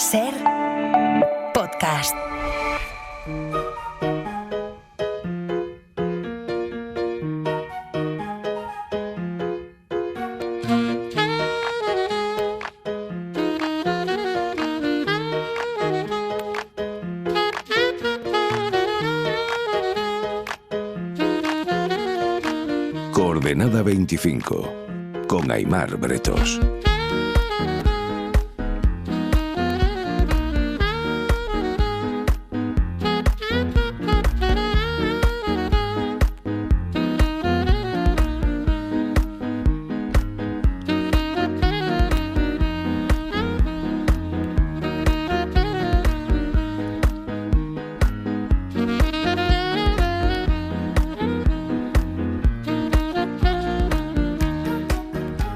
Ser podcast. Coordenada 25, con Aimar Bretos.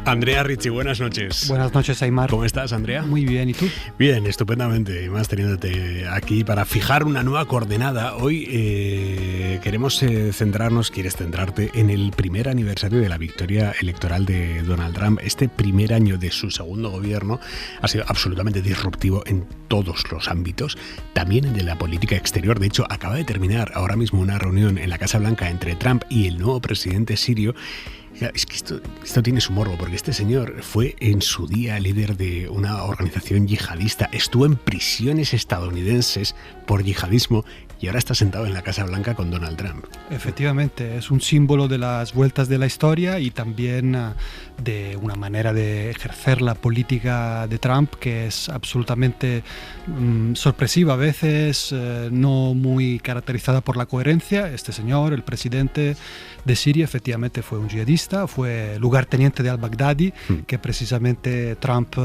Andrea Ricci, buenas noches. Buenas noches, Aimar. ¿Cómo estás, Andrea? Muy bien, ¿y tú? Bien, estupendamente. Más teniéndote aquí para fijar una nueva coordenada. Hoy queremos quieres centrarte en el primer aniversario de la victoria electoral de Donald Trump. Este primer año de su segundo gobierno ha sido absolutamente disruptivo en todos los ámbitos, también en de la política exterior. De hecho, acaba de terminar ahora mismo una reunión en la Casa Blanca entre Trump y el nuevo presidente sirio. Es que esto tiene su morbo, porque este señor fue en su día líder de una organización yihadista, estuvo en prisiones estadounidenses por yihadismo y ahora está sentado en la Casa Blanca con Donald Trump. Efectivamente, es un símbolo de las vueltas de la historia y también de una manera de ejercer la política de Trump que es absolutamente sorpresiva, a veces no muy caracterizada por la coherencia. Este señor, el presidente de Siria, efectivamente fue un yihadista, fue lugarteniente de al-Baghdadi, que precisamente Trump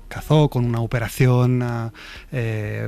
cazó con una operación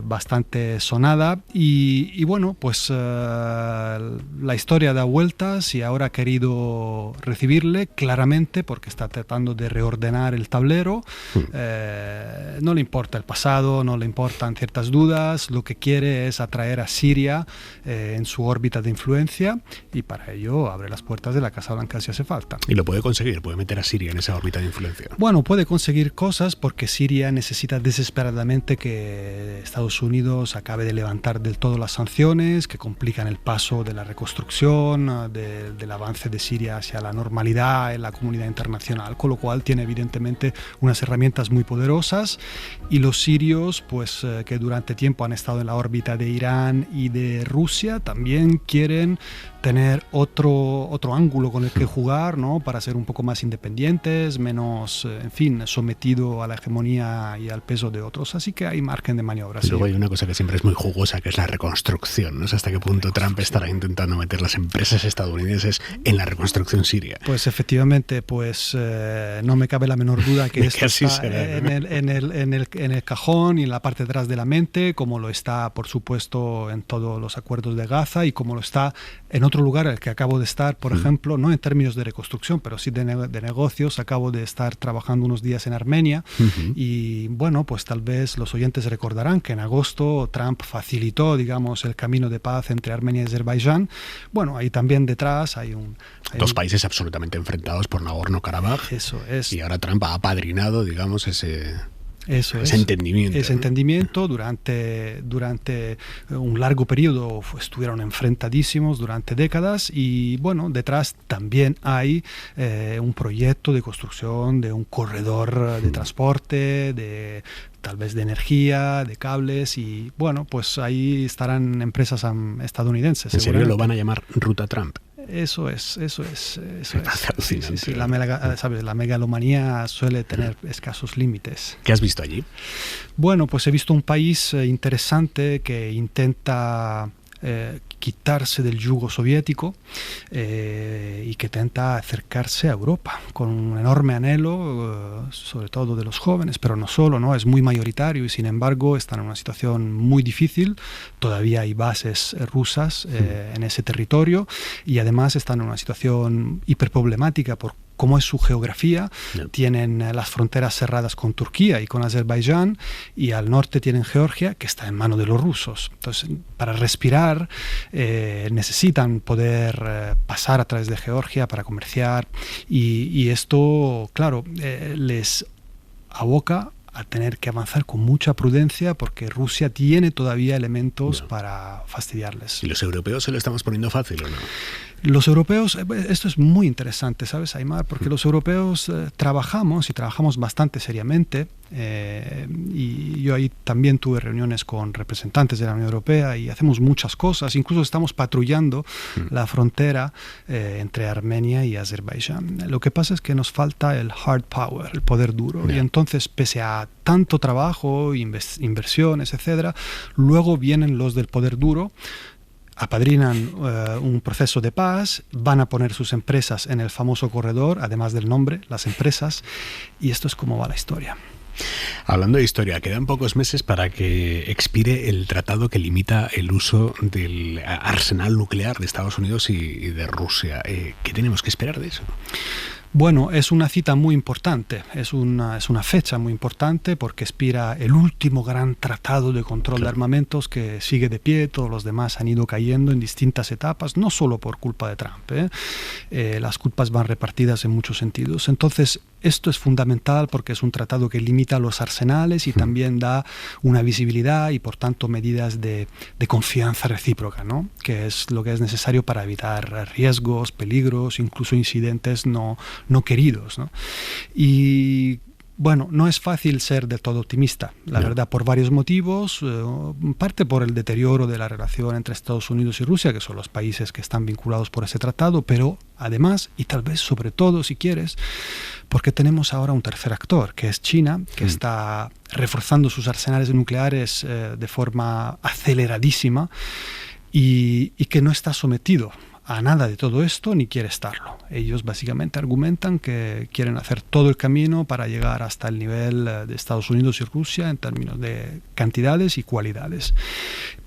bastante sonada y bueno, pues la historia da vueltas y ahora ha querido recibirle claramente porque está tratando de reordenar el tablero. No le importa el pasado, no le importan ciertas dudas, lo que quiere es atraer a Siria en su órbita de influencia y para ello abre las puertas de la Casa Blanca si hace falta. Y lo puede conseguir, puede meter a Siria en esa órbita de influencia. Bueno, puede conseguir cosas porque Siria necesita desesperadamente que Estados Unidos acabe de levantar del todo las sanciones que complican el paso de la reconstrucción, del avance de Siria hacia la normalidad en la comunidad internacional, con lo cual tiene evidentemente unas herramientas muy poderosas y los sirios, pues que durante tiempo han estado en la órbita de Irán y de Rusia, también quieren tener otro ángulo con el que jugar, ¿no? Para ser un poco más independientes, menos, en fin, sometido a la hegemonía y al peso de otros. Así que hay margen de maniobra. Luego hay una cosa que siempre es muy jugosa, que es la reconstrucción. No sé hasta qué punto Trump estará intentando meter las empresas estadounidenses en la reconstrucción siria. Pues efectivamente, no me cabe la menor duda que esto está será, ¿no? en el cajón y en la parte de atrás de la mente, como lo está, por supuesto, en todos los acuerdos de Gaza y como lo está en otro lugar en el que acabo de estar, por ejemplo, no en términos de reconstrucción, pero sí de negocios. Acabo de estar trabajando unos días en Armenia y bueno, pues tal vez los oyentes recordarán que en agosto Trump facilitó, digamos, el camino de paz entre Armenia y Azerbaiyán. Bueno, ahí también detrás hay dos países absolutamente enfrentados por Nagorno-Karabaj. Eso es. Y ahora Trump ha apadrinado, digamos, ese entendimiento. Ese entendimiento durante un largo periodo estuvieron enfrentadísimos durante décadas y bueno, detrás también hay un proyecto de construcción de un corredor de transporte, tal vez de energía, de cables y bueno, pues ahí estarán empresas estadounidenses. ¿En serio lo van a llamar Ruta Trump? Eso es. Sí. La megalomanía suele tener escasos límites. ¿Qué has visto allí? Bueno, pues he visto un país interesante que intenta quitarse del yugo soviético y que intenta acercarse a Europa con un enorme anhelo, sobre todo de los jóvenes, pero no solo, ¿no? Es muy mayoritario y sin embargo están en una situación muy difícil. Todavía hay bases rusas en ese territorio y además están en una situación hiperproblemática por cómo es su geografía. Tienen las fronteras cerradas con Turquía y con Azerbaiyán y al norte tienen Georgia, que está en manos de los rusos. Entonces, para respirar necesitan poder pasar a través de Georgia para comerciar y esto, claro, les aboca a tener que avanzar con mucha prudencia porque Rusia tiene todavía elementos para fastidiarles. ¿Y los europeos se lo estamos poniendo fácil o no? Los europeos, esto es muy interesante, ¿sabes, Aimar? Porque los europeos trabajamos bastante seriamente, y yo ahí también tuve reuniones con representantes de la Unión Europea y hacemos muchas cosas, incluso estamos patrullando la frontera entre Armenia y Azerbaiyán. Lo que pasa es que nos falta el hard power, el poder duro, y entonces pese a tanto trabajo, inversiones, etcétera, luego vienen los del poder duro, apadrinan un proceso de paz, van a poner sus empresas en el famoso corredor, además del nombre, las empresas, y esto es como va la historia. Hablando de historia, quedan pocos meses para que expire el tratado que limita el uso del arsenal nuclear de Estados Unidos y de Rusia. ¿Qué tenemos que esperar de eso? Bueno, es una cita muy importante, es una fecha muy importante porque expira el último gran tratado de control de armamentos que sigue de pie, todos los demás han ido cayendo en distintas etapas, no solo por culpa de Trump, las culpas van repartidas en muchos sentidos. Entonces, esto es fundamental porque es un tratado que limita los arsenales y también da una visibilidad y, por tanto, medidas de confianza recíproca, ¿no? Que es lo que es necesario para evitar riesgos, peligros, incluso incidentes no queridos, ¿no? Y bueno, no es fácil ser del todo optimista, la verdad, por varios motivos, parte por el deterioro de la relación entre Estados Unidos y Rusia, que son los países que están vinculados por ese tratado, pero además, y tal vez sobre todo, si quieres, porque tenemos ahora un tercer actor, que es China, que está reforzando sus arsenales nucleares de forma aceleradísima y que no está sometido a nada de todo esto ni quiere estarlo. Ellos básicamente argumentan que quieren hacer todo el camino para llegar hasta el nivel de Estados Unidos y Rusia en términos de cantidades y cualidades.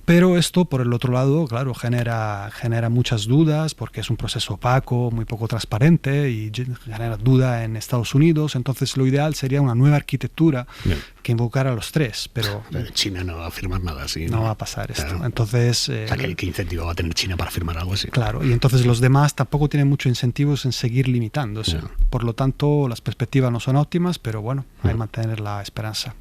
Pero esto, por el otro lado, claro, genera muchas dudas porque es un proceso opaco, muy poco transparente y genera duda en Estados Unidos. Entonces, lo ideal sería una nueva arquitectura que invocara a los tres. Pero China no va a firmar nada así. No va a pasar esto. Claro. Entonces, o sea, ¿qué incentivo va a tener China para firmar algo así? Claro, y entonces los demás tampoco tienen muchos incentivos en seguir limitándose. Por lo tanto, las perspectivas no son óptimas, pero bueno, hay que mantener la esperanza.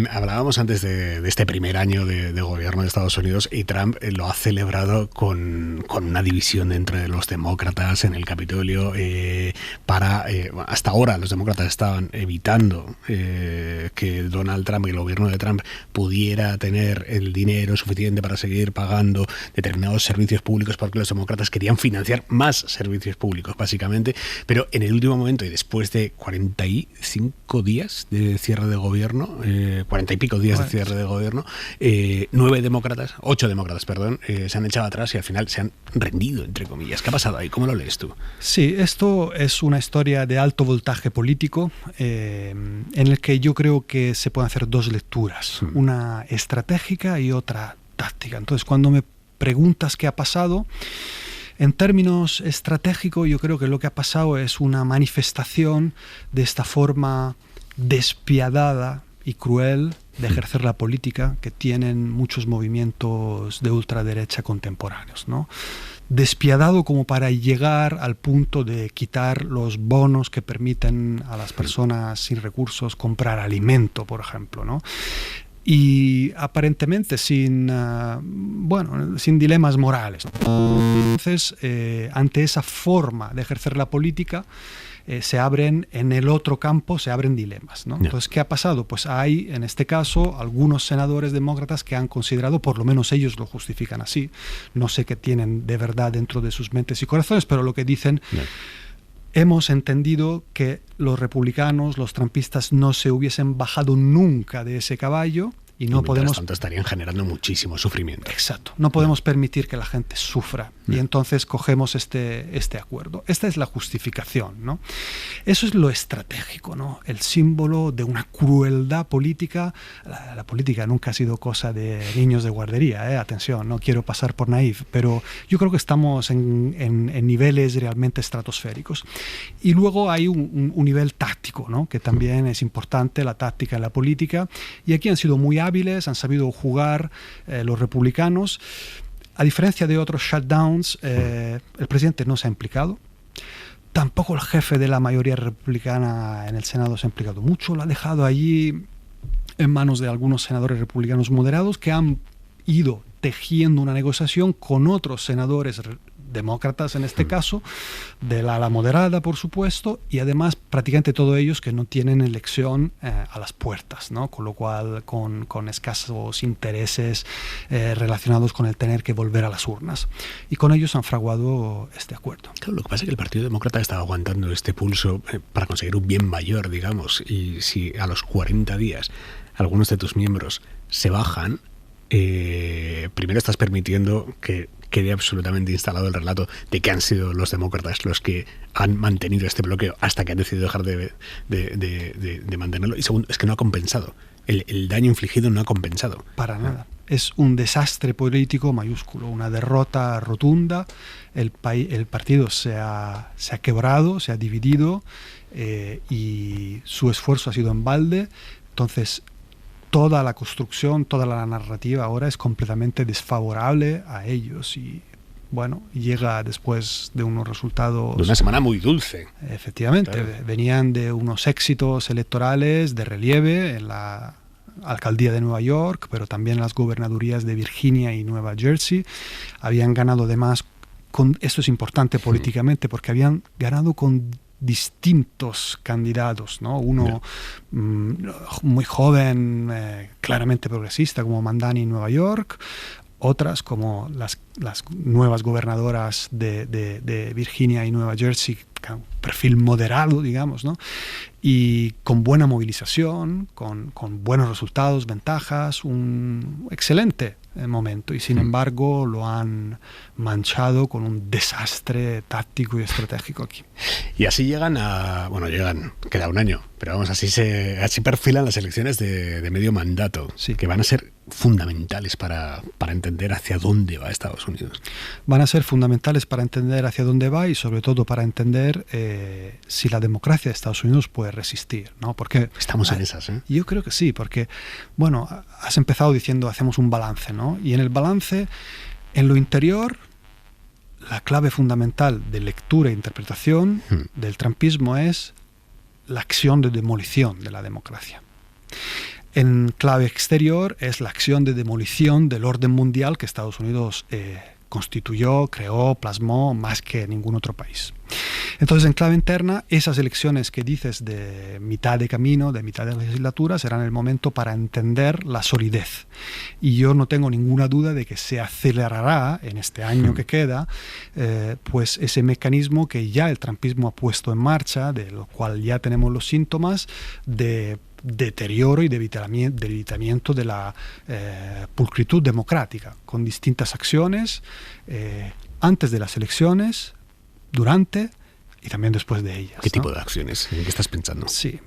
Hablábamos antes de este primer año de gobierno de Estados Unidos y Trump lo ha celebrado con una división entre los demócratas en el Capitolio. Hasta ahora los demócratas estaban evitando que Donald Trump y el gobierno de Trump pudiera tener el dinero suficiente para seguir pagando determinados servicios públicos porque los demócratas querían financiar más servicios públicos, básicamente. Pero en el último momento y después de 45 días de cierre de gobierno, 40 y pico días de cierre de gobierno, 8 demócratas, se han echado atrás y al final se han rendido, entre comillas. ¿Qué ha pasado ahí? ¿Cómo lo lees tú? Sí, esto es una historia de alto voltaje político en el que yo creo que se pueden hacer dos lecturas, una estratégica y otra táctica. Entonces, cuando me preguntas qué ha pasado, en términos estratégicos, yo creo que lo que ha pasado es una manifestación de esta forma despiadada y cruel de ejercer la política que tienen muchos movimientos de ultraderecha contemporáneos, ¿no? Despiadado como para llegar al punto de quitar los bonos que permiten a las personas sin recursos comprar alimento, por ejemplo, ¿no? Y aparentemente sin dilemas morales. Entonces, ante esa forma de ejercer la política, se abren en el otro campo, se abren dilemas, ¿no? Entonces, ¿qué ha pasado? Pues hay, en este caso, algunos senadores demócratas que han considerado, por lo menos ellos lo justifican así, no sé qué tienen de verdad dentro de sus mentes y corazones, pero lo que dicen... Hemos entendido que los republicanos, los trumpistas, no se hubiesen bajado nunca de ese caballo y no podemos... tanto estarían generando muchísimo sufrimiento. Exacto. No podemos permitir que la gente sufra. Y entonces cogemos este acuerdo. Esta es la justificación, ¿no? Eso es lo estratégico, ¿no? El símbolo de una crueldad política. La política nunca ha sido cosa de niños de guardería, atención, no quiero pasar por naif, pero yo creo que estamos en niveles realmente estratosféricos. Y luego hay un nivel táctico, ¿no? Que también es importante, la táctica en la política. Y aquí han sido muy hábiles, han sabido jugar los republicanos. A diferencia de otros shutdowns, el presidente no se ha implicado. Tampoco el jefe de la mayoría republicana en el Senado se ha implicado mucho, lo ha dejado allí en manos de algunos senadores republicanos moderados que han ido tejiendo una negociación con otros senadores demócratas, en este caso, de la ala moderada, por supuesto, y además prácticamente todos ellos que no tienen elección a las puertas, ¿no? Con lo cual con escasos intereses relacionados con el tener que volver a las urnas. Y con ellos han fraguado este acuerdo. Claro, lo que pasa es que el Partido Demócrata estaba aguantando este pulso para conseguir un bien mayor, digamos, y si a los 40 días algunos de tus miembros se bajan, primero estás permitiendo que quede absolutamente instalado el relato de que han sido los demócratas los que han mantenido este bloqueo hasta que han decidido dejar de mantenerlo. Y segundo, es que no ha compensado. El daño infligido no ha compensado. Para nada. Es un desastre político mayúsculo, una derrota rotunda. El partido se ha quebrado, se ha dividido y su esfuerzo ha sido en balde. Entonces, toda la construcción, toda la narrativa ahora es completamente desfavorable a ellos y bueno, llega después de unos resultados... De una semana muy dulce. Efectivamente, claro. Venían de unos éxitos electorales de relieve en la alcaldía de Nueva York, pero también en las gobernadurías de Virginia y Nueva Jersey. Habían ganado además, esto es importante políticamente, porque habían ganado con distintos candidatos, ¿no? Uno muy joven, claramente progresista, como Mandani en Nueva York, otras como las nuevas gobernadoras de Virginia y Nueva Jersey, un perfil moderado, digamos, ¿no? Y con buena movilización, con buenos resultados, ventajas, un excelente momento, y sin embargo lo han manchado con un desastre táctico y estratégico aquí. Y así llegan, queda un año, pero vamos, así perfilan las elecciones de medio mandato, sí, que van a ser fundamentales para entender hacia dónde va Estados Unidos. Van a ser fundamentales para entender hacia dónde va y sobre todo para entender si la democracia de Estados Unidos puede resistir, ¿no? Porque estamos en esas, ¿eh? Yo creo que sí, porque, bueno, has empezado diciendo hacemos un balance, ¿no? Y en el balance, en lo interior, la clave fundamental de lectura e interpretación del trumpismo es la acción de demolición de la democracia. En clave exterior es la acción de demolición del orden mundial que Estados Unidos constituyó, creó, plasmó más que ningún otro país. Entonces, en clave interna, esas elecciones que dices de mitad de camino, de mitad de la legislatura, serán el momento para entender la solidez. Y yo no tengo ninguna duda de que se acelerará en este año que queda, pues ese mecanismo que ya el trumpismo ha puesto en marcha, de lo cual ya tenemos los síntomas de deterioro y debilitamiento de la pulcritud democrática, con distintas acciones antes de las elecciones, durante y también después de ellas. ¿Qué tipo de acciones? ¿En qué estás pensando? Sí.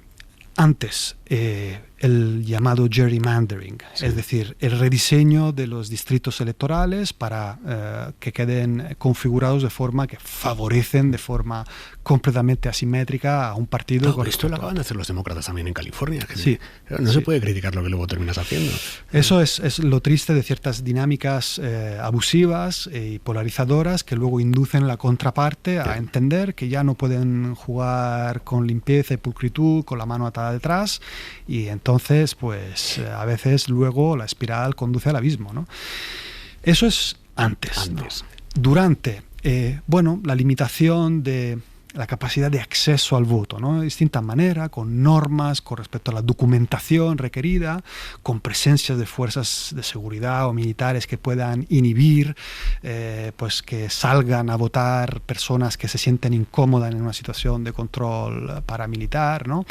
Antes, el llamado gerrymandering, sí, es decir, el rediseño de los distritos electorales para que queden configurados de forma que favorecen de forma completamente asimétrica a un partido. No, esto lo acaban de hacer los demócratas también en California. Sí, no se puede criticar lo que luego terminas haciendo. Eso es lo triste de ciertas dinámicas abusivas y polarizadoras que luego inducen la contraparte a entender que ya no pueden jugar con limpieza y pulcritud, con la mano atada detrás, y entonces pues a veces luego la espiral conduce al abismo, ¿no? Eso es antes. ¿No? Durante, la limitación de la capacidad de acceso al voto, ¿no? De distinta manera, con normas con respecto a la documentación requerida, con presencias de fuerzas de seguridad o militares que puedan inhibir pues que salgan a votar personas que se sienten incómodas en una situación de control paramilitar, ¿no?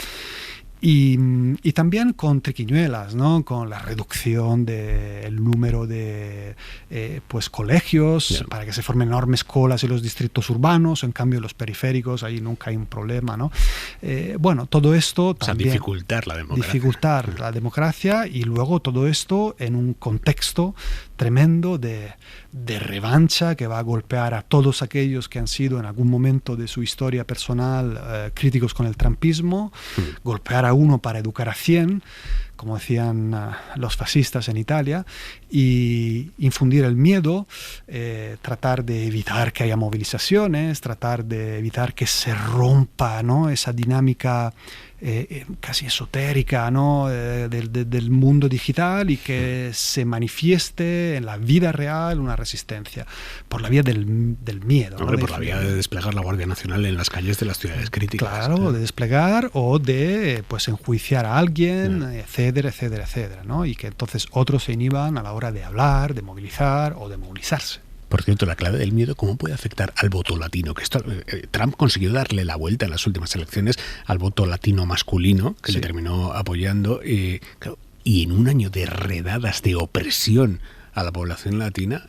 Y también con triquiñuelas, ¿no? Con la reducción del número de colegios, para que se formen enormes colas en los distritos urbanos. En cambio, en los periféricos ahí nunca hay un problema, ¿no? Todo esto también... dificultar la democracia. Dificultar la democracia, y luego todo esto en un contexto tremendo de revancha que va a golpear a todos aquellos que han sido en algún momento de su historia personal críticos con el trumpismo, golpear a uno para educar a 100, como decían los fascistas en Italia, y infundir el miedo, tratar de evitar que haya movilizaciones, tratar de evitar que se rompa, ¿no?, esa dinámica casi esotérica, ¿no?, del mundo digital, y que se manifieste en la vida real una resistencia por la vía del miedo. Hombre, ¿no?, por la vía de desplegar la Guardia Nacional en las calles de las ciudades críticas. Claro, de desplegar o de pues enjuiciar a alguien, etcétera, etcétera, etcétera, ¿no? Y que entonces otros se inhiban a la hora de hablar, de movilizar o de movilizarse. Por cierto, la clave del miedo, ¿cómo puede afectar al voto latino? Que esto, Trump consiguió darle la vuelta en las últimas elecciones al voto latino masculino, que le terminó apoyando, claro, y en un año de redadas, de opresión a la población latina,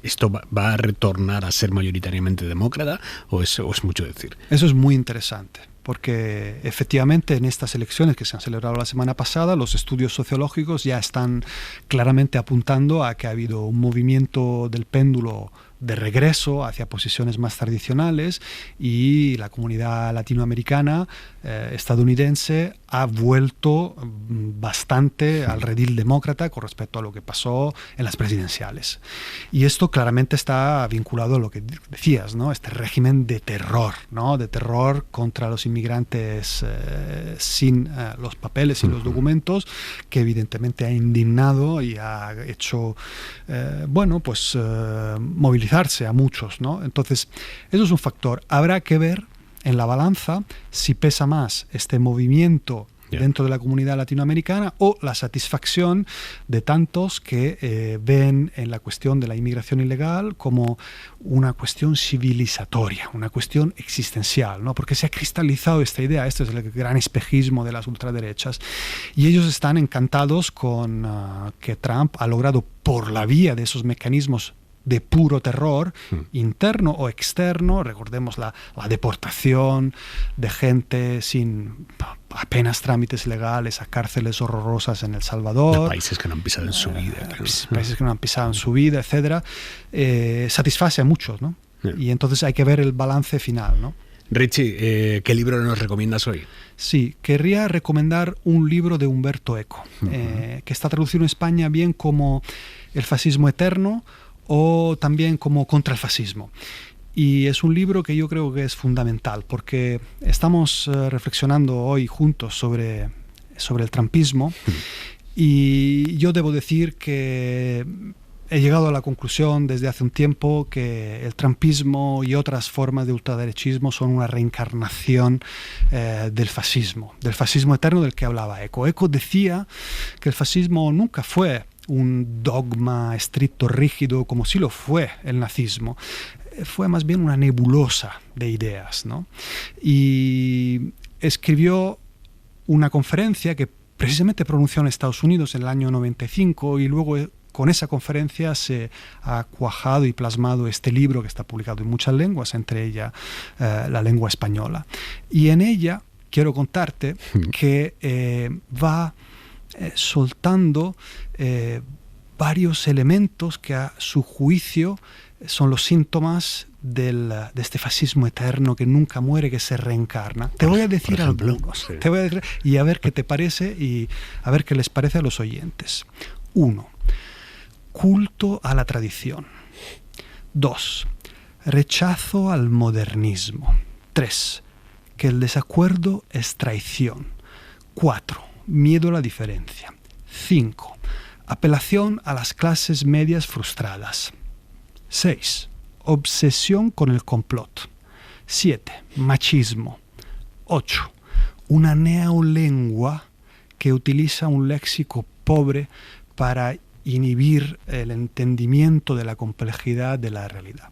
¿esto va a retornar a ser mayoritariamente demócrata o es mucho decir? Eso es muy interesante, porque efectivamente en estas elecciones que se han celebrado la semana pasada, los estudios sociológicos ya están claramente apuntando a que ha habido un movimiento del péndulo de regreso hacia posiciones más tradicionales, y la comunidad latinoamericana, estadounidense, ha vuelto bastante al redil demócrata con respecto a lo que pasó en las presidenciales. Y esto claramente está vinculado a lo que decías, ¿no?, este régimen de terror, ¿no?, de terror contra los inmigrantes sin los papeles y los documentos, que evidentemente ha indignado y ha hecho movilizarse a muchos, ¿no? Entonces, eso es un factor. Habrá que ver en la balanza si pesa más este movimiento dentro de la comunidad latinoamericana o la satisfacción de tantos que ven en la cuestión de la inmigración ilegal como una cuestión civilizatoria, una cuestión existencial, ¿no? Porque se ha cristalizado esta idea, este es el gran espejismo de las ultraderechas, y ellos están encantados con que Trump ha logrado, por la vía de esos mecanismos de puro terror, interno o externo, recordemos la deportación de gente sin apenas trámites legales a cárceles horrorosas en El Salvador. De países que no han pisado en su vida. Países que no han pisado en su vida, etcétera. Satisface a muchos, ¿no? Y entonces hay que ver el balance final, ¿no? Richie, ¿qué libro nos recomiendas hoy? Sí, querría recomendar un libro de Umberto Eco, que está traducido en España bien como El fascismo eterno, o también como Contra el fascismo. Y es un libro que yo creo que es fundamental, porque estamos reflexionando hoy juntos sobre el trumpismo, y yo debo decir que he llegado a la conclusión desde hace un tiempo que el trumpismo y otras formas de ultraderechismo son una reencarnación del fascismo eterno del que hablaba Eco. Eco decía que el fascismo nunca fue un dogma estricto, rígido, como sí lo fue el nazismo. Fue más bien una nebulosa de ideas, ¿no? Y escribió una conferencia que precisamente pronunció en Estados Unidos en el año 95, y luego con esa conferencia se ha cuajado y plasmado este libro que está publicado en muchas lenguas, entre ellas la lengua española. Y en ella quiero contarte que va soltando varios elementos que a su juicio son los síntomas de este fascismo eterno que nunca muere, que se reencarna. Te voy a decir algunos, te voy a decir, y a ver qué te parece y a ver qué les parece a los oyentes. 1. Culto a la tradición. 2. Rechazo al modernismo. 3. Que el desacuerdo es traición. 4. Miedo a la diferencia. 5. Apelación a las clases medias frustradas. 6. Obsesión con el complot. 7. Machismo. 8. Una neolengua que utiliza un léxico pobre para inhibir el entendimiento de la complejidad de la realidad.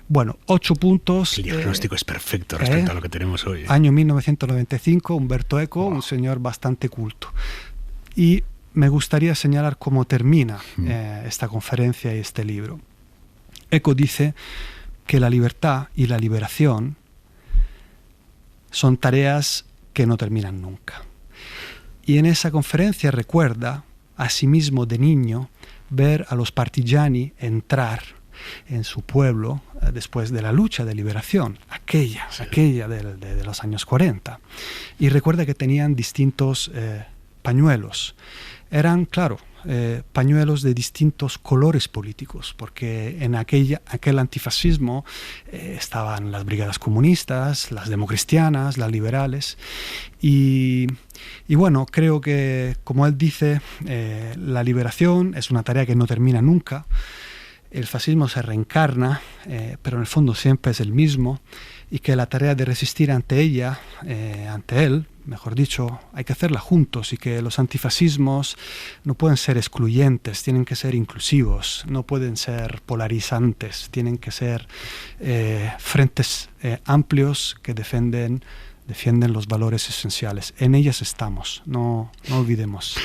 Bueno, 8 puntos. El diagnóstico es perfecto respecto a lo que tenemos hoy. Año 1995, Umberto Eco, un señor bastante culto. Y me gustaría señalar cómo termina esta conferencia y este libro. Eco dice que la libertad y la liberación son tareas que no terminan nunca. Y en esa conferencia recuerda, asimismo de niño, ver a los partigiani entrar en su pueblo después de la lucha de liberación, aquella de los años 40. Y recuerda que tenían distintos pañuelos. Eran, claro, pañuelos de distintos colores políticos, porque en aquel antifascismo estaban las brigadas comunistas, las democristianas, las liberales, y bueno, creo que, como él dice, la liberación es una tarea que no termina nunca. El fascismo se reencarna, pero en el fondo siempre es el mismo, y que la tarea de resistir ante ella, ante él, mejor dicho, hay que hacerla juntos, y que los antifascismos no pueden ser excluyentes, tienen que ser inclusivos, no pueden ser polarizantes, tienen que ser frentes amplios que defienden los valores esenciales. En ellas estamos, no olvidemos.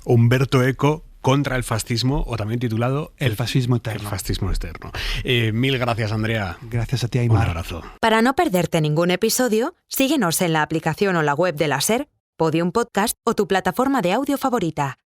Humberto Eco contra el fascismo, o también titulado El fascismo eterno. El fascismo externo. Mil gracias, Andrea. Gracias a ti, Aimar. Un abrazo. Para no perderte ningún episodio, síguenos en la aplicación o la web de la SER, Podium Podcast o tu plataforma de audio favorita.